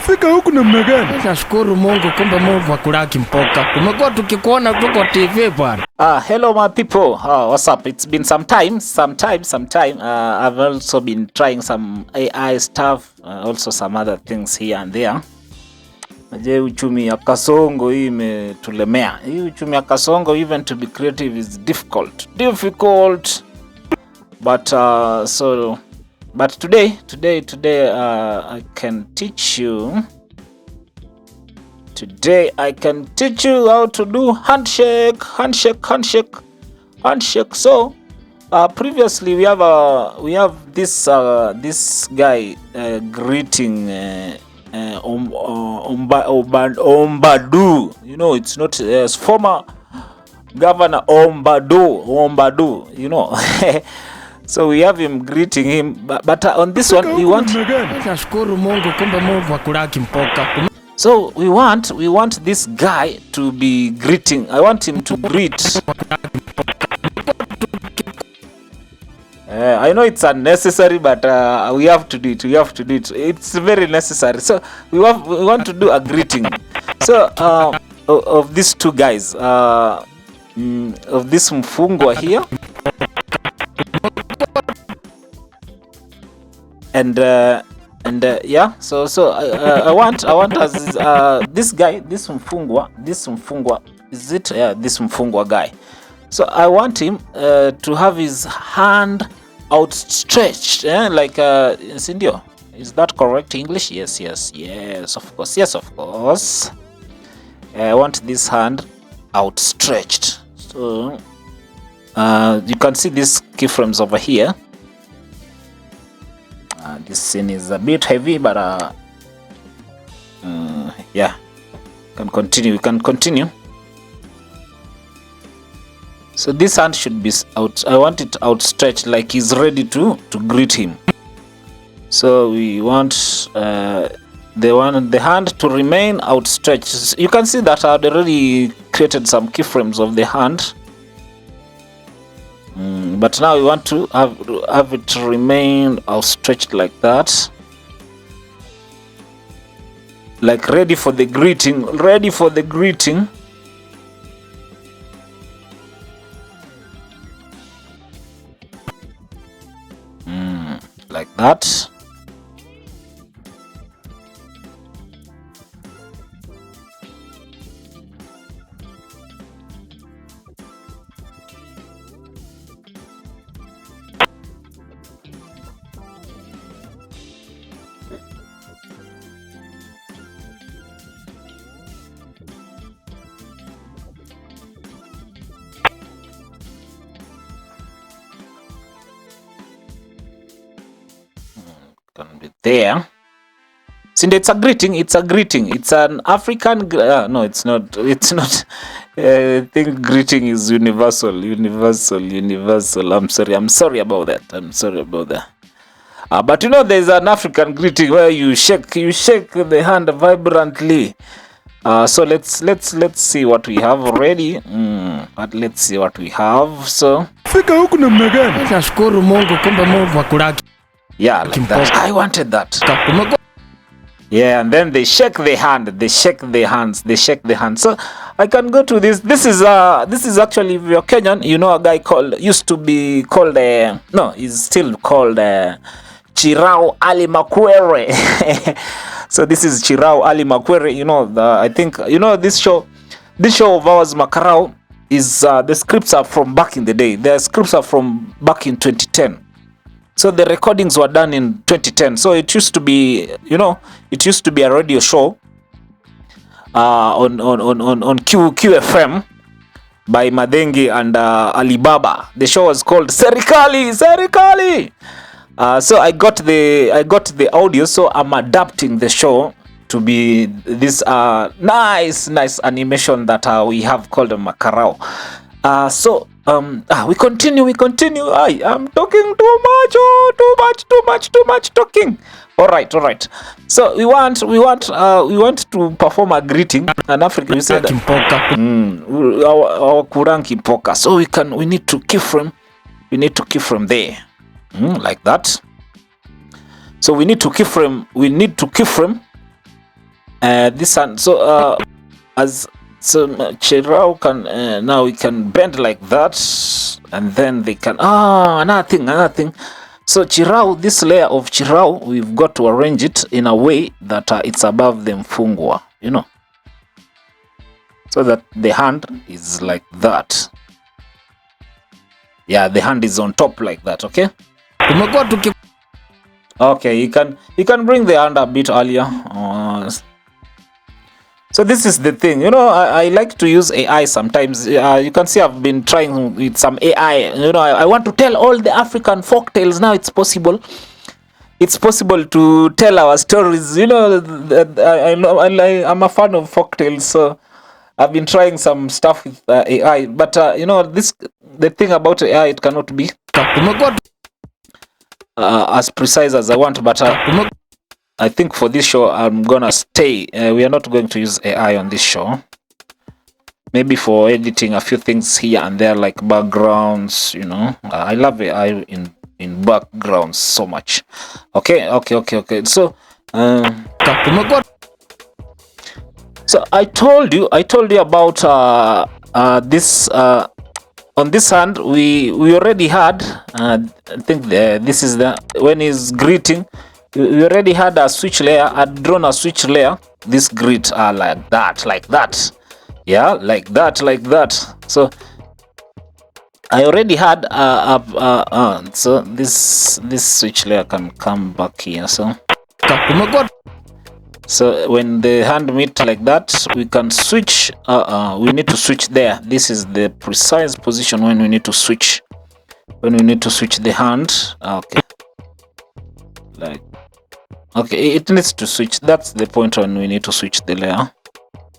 Umefika huku namna gani? Nashukuru Mungu, kumbe Mungu hakulaki mpoka. Tumekuwa tukikuona tu kwa TV bwana. Hello my people. What's up? It's been some time. I've also been trying some AI stuff, also some other things here and there. Je, uchumi ya Kasongo hii imetulemea. Hii uchumi ya Kasongo, even to be creative is difficult. But today I can teach you. Today I can teach you how to do handshake. So previously we have this guy greeting Ombadu. You know, it's not former Governor Ombadu. You know. So we have him greeting him, but on this one we want. Nashukuru Mungu, kumbe Mungu hakulaki mpoka. So we want this guy to be greeting. I want him to greet. I know it's unnecessary, but we have to do it. It's very necessary. So we want to do a greeting. So of these two guys, of this mfungwa here, and yeah. So I want as this guy, this mfungwa, is it? Yeah, this mfungwa guy. So I want him to have his hand outstretched, like Sindio. Is that correct English? Yes, of course. I want this hand outstretched. So you can see these keyframes over here. This scene is a bit heavy, but yeah, we can continue. So this hand should be out. I want it outstretched, like he's ready to greet him. So we want the hand to remain outstretched. You can see that I've already created some keyframes of the hand. But now we want to have it remain outstretched like that, like ready for the greeting. Like that. Can be there. Since it's a greeting. It's an African. No, it's not. I think greeting is universal. I'm sorry about that. But you know, there's an African greeting where you shake the hand vibrantly. So let's see what we have already. But let's see what we have. So Fika huku namna gani? Nashukuru Mungu, kumbe Mungu hakulaki. Yeah, like that. I wanted that. Yeah, and then they shake the hand. They shake the hands. So I can go to this. This is actually, if you're Kenyan, you know, a guy used to be called he's still called Chirao Ali Makwere. So this is Chirao Ali Makwere. You know, I think you know this show of ours, Makarao, is the scripts are from back in the day. The scripts are from back in 2010. So the recordings were done in 2010. So it used to be, a radio show on QFM by Madengi and Alibaba. The show was called Serikali. So I got the audio. So I'm adapting the show to be this nice animation that we have called Makarao. We continue. I'm talking too much talking. All right. So we want to perform a greeting. An African, we said our kuranki poka. So we need to keyframe. There, like that. So we need to keyframe this hand. So as so Chirao can now we can bend like that, and then they can another thing. So Chirao, this layer of Chirao, we've got to arrange it in a way that it's above the mfungwa, you know, so that the hand is like that. Yeah, the hand is on top like that. Okay. Okay, you can bring the hand a bit earlier. So this is the thing, you know, I like to use AI sometimes. You can see I've been trying with some AI. You know, I want to tell all the African folk tales. Now it's possible. It's possible to tell our stories. You know, I'm a fan of folk tales, so I've been trying some stuff with AI. But you know, the thing about AI, it cannot be as precise as I want. But I think for this show, I'm gonna stay. We are not going to use AI on this show. Maybe for editing a few things here and there, like backgrounds. You know, I love AI in backgrounds so much. Okay. So, so I told you about this. On this hand, we already had. I think this is the when he's greeting. We already had a switch layer. I'd drawn a switch layer. This grid are like that. Yeah, like that. So I already had so this switch layer can come back here. So when the hand meet like that, we can switch. We need to switch there. This is the precise position when we need to switch. When we need to switch the hand. Okay. Okay, it needs to switch. That's the point when we need to switch the layer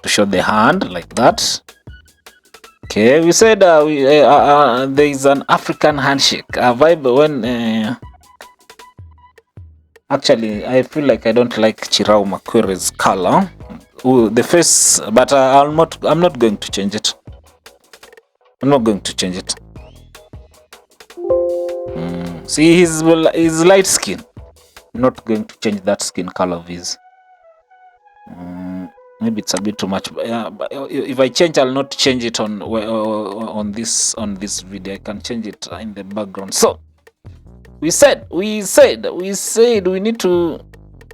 to show the hand like that. Okay, we said there is an African handshake, a vibe when actually I feel like I don't like Chirao Makwere's color. Ooh, the face, but I'm not going to change it. I'm not going to change it. See, he's light skin. Not going to change that skin color of his. Maybe it's a bit too much. But if I change, I'll not change it on this video. I can change it in the background. So we said we need to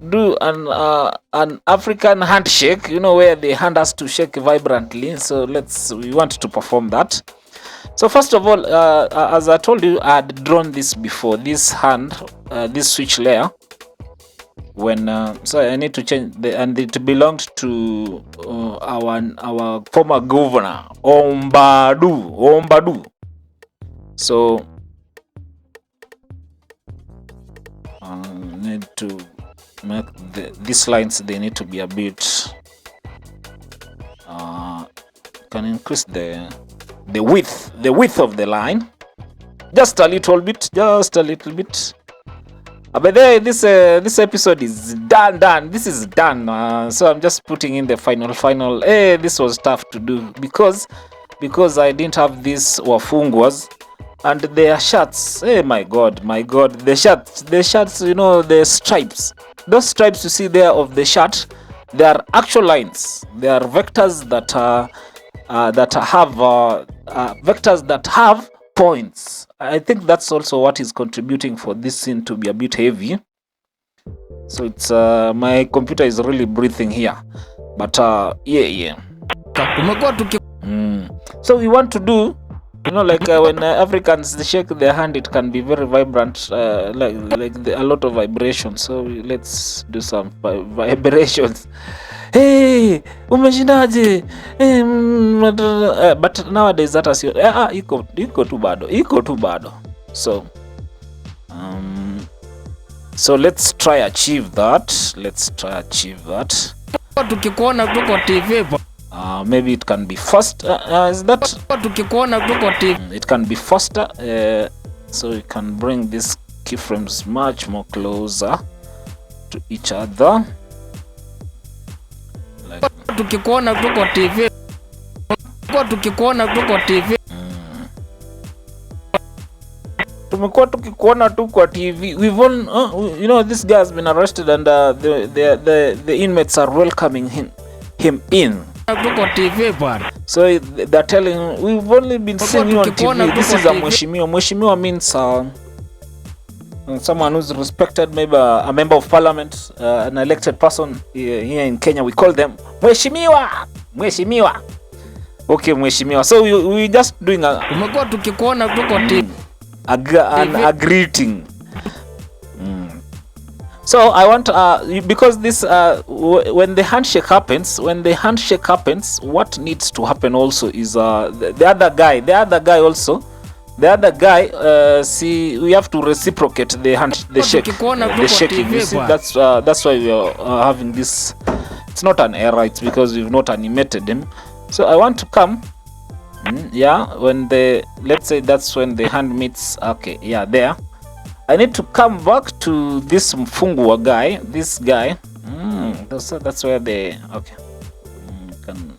do an African handshake. You know, where the hand has to shake vibrantly. So we want to perform that. So first of all, as I told you, I had drawn this before. This hand, this switch layer. When so I need to change and it belonged to our former governor Ombadu. So need to make these lines, they need to be a bit can increase the width of the line just a little bit. But there, this episode is done. This is done. So I'm just putting in the final. This was tough to do because I didn't have these wafungwas and their shirts. My god, the shirts. You know, the stripes. Those stripes you see there of the shirt, they are actual lines. They are vectors that have points. I think that's also what is contributing for this scene to be a bit heavy. So it's my computer is really breathing here, but yeah. So we want to do, you know, like when Africans shake their hand, it can be very vibrant, like a lot of vibrations. So let's do some vibrations. Hey, umeshindaje? But nowadays that is iko tu bado. So let's try achieve that. Tukikuona tuko TV. Maybe it can be faster. Is that? Tukikuona tuko TV. It can be faster. So we can bring these keyframes much more closer to each other. Tukikuona tuko TV. tumekuwa tukikuona tu kwa TV. We've all you know, this guy has been arrested and the inmates are welcoming him in. Tuko TV bwana. So they're telling, we've only been seeing you on TV. This is a mheshimiwa. Mheshimiwa means someone who's respected, maybe a member of parliament, an elected person here in Kenya. We call them mheshimiwa. Mheshimiwa. Okay, mheshimiwa. So we just doing a, tumekuwa tukikuona tuko TV. A greeting. So I want because this when the handshake happens, what needs to happen also is the other guy also. The other guy, see, we have to reciprocate the shaking. You see, that's why we are having this. It's not an error. It's because we've not animated him. So I want to come. Yeah, when let's say that's when the hand meets. Okay, yeah, there. I need to come back to this mfungwa guy. This guy. That's where okay. Can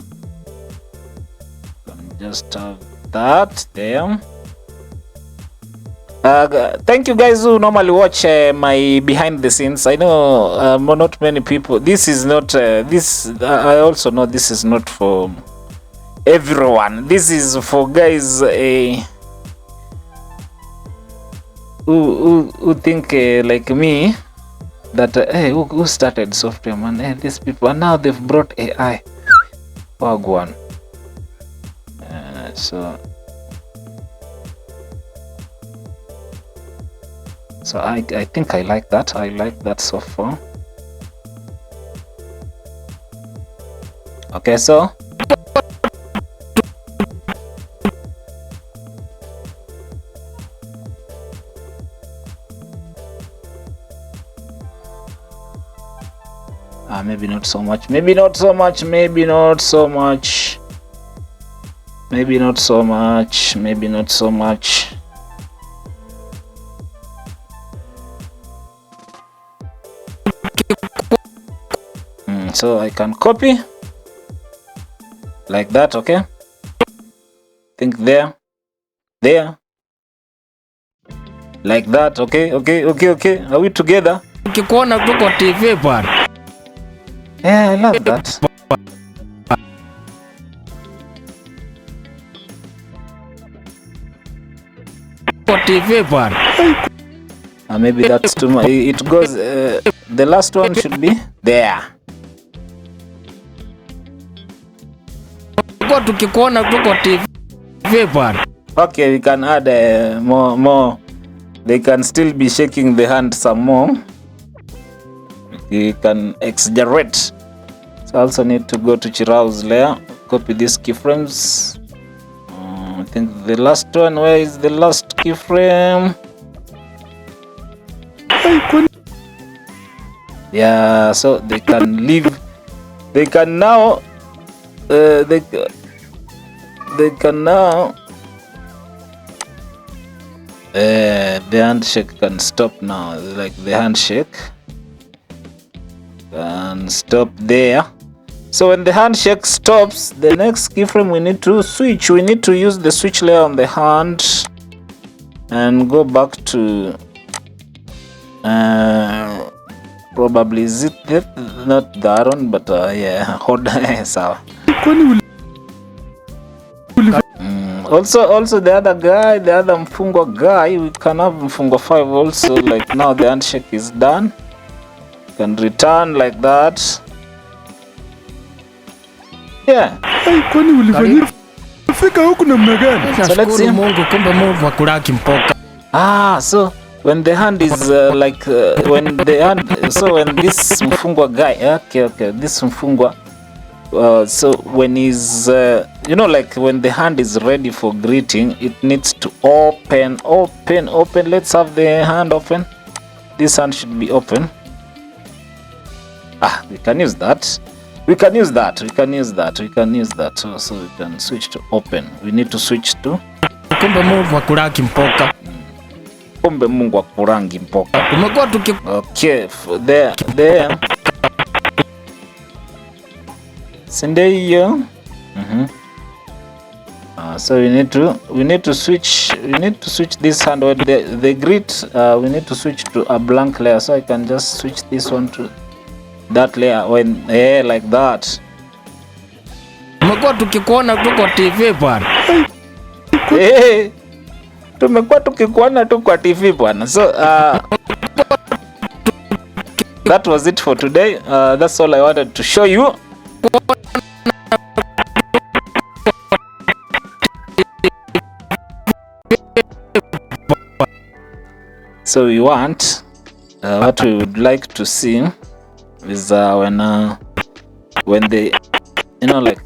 just have that there. Thank you guys who normally watch my behind the scenes. I know not many people. This is not I also know this is not for everyone. This is for guys who think like me, that who started software, man. These people, and now they've brought AI. Oh, go on. So I think I like that. I like that so far. Okay, so maybe not so much. Maybe not so much. Maybe not so much. Maybe not so much. Maybe not so much. So I can copy like that. Okay. Think there, like that. Okay. Are we together? Ukikuona tuko TV bwana. Yeah, I love that. TV bwana. Maybe that's too much. It goes. The last one should be there. Tukikuona tuko TV bwana. Okay, we can add more. They can still be shaking the hand some more. You can exaggerate. So I also need to go to Chirao's layer, copy these keyframes. I think the last one. Where is the last keyframe? Yeah, so they can leave. They can now. They can now. The handshake can stop now. Like the handshake can stop there. So when the handshake stops, the next keyframe we need to switch. We need to use the switch layer on the hand and go back to probably is it not that one, but yeah, hold so. Also the other guy, the other mfungwa guy, we can have mfungwa 5 also. Like now the handshake is done. Can return like that. Yeah. Kwani ulifika huku namna gani? So let's see. Mungu, kumbe Mungu akulaki mpoka. So when the hand is when the hand, so when this mfungwa guy, okay, this mfungwa, so when he's like when the hand is ready for greeting, it needs to open. Let's have the hand open. This hand should be open. We can use that. So we can switch to open. We need to switch to kumbe Mungu akulaki mpoka. Kumbe Mungu akurangi mpoka. Tumekuwa tuki okay, there. Sende hiyo. So we need to switch this hand when the grid. We need to switch to a blank layer. So I can just switch this one to that layer when like that. Tumekuwa tukikuona tu kwa TV bwana. Tumekuwa tukikuona tu kwa TV bwana. So that was it for today. That's all I wanted to show you. So we want what we would like to see is when they, like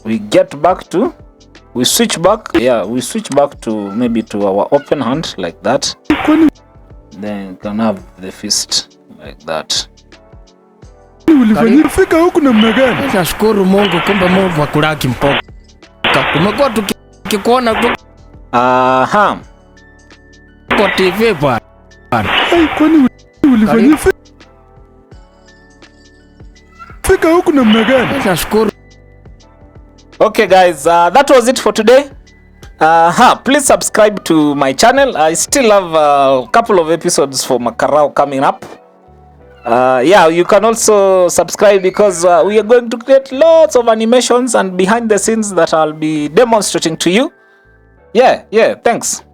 we get back to, we switch back to maybe to our open hand like that. Then you can have the fist like that. Ulifanyika huku namna gani? Nashukuru Mungu, kumbe Mungu Makarao kimpoka. Tumekuwa tukikuona tu kwa TV bwana. Kwani ulifanyika huku namna gani? Nashukuru. Okay guys, that was it for today. Please subscribe to my channel. I still have a couple of episodes for Makarao coming up. You can also subscribe because we are going to create lots of animations and behind the scenes that I'll be demonstrating to you. Thanks.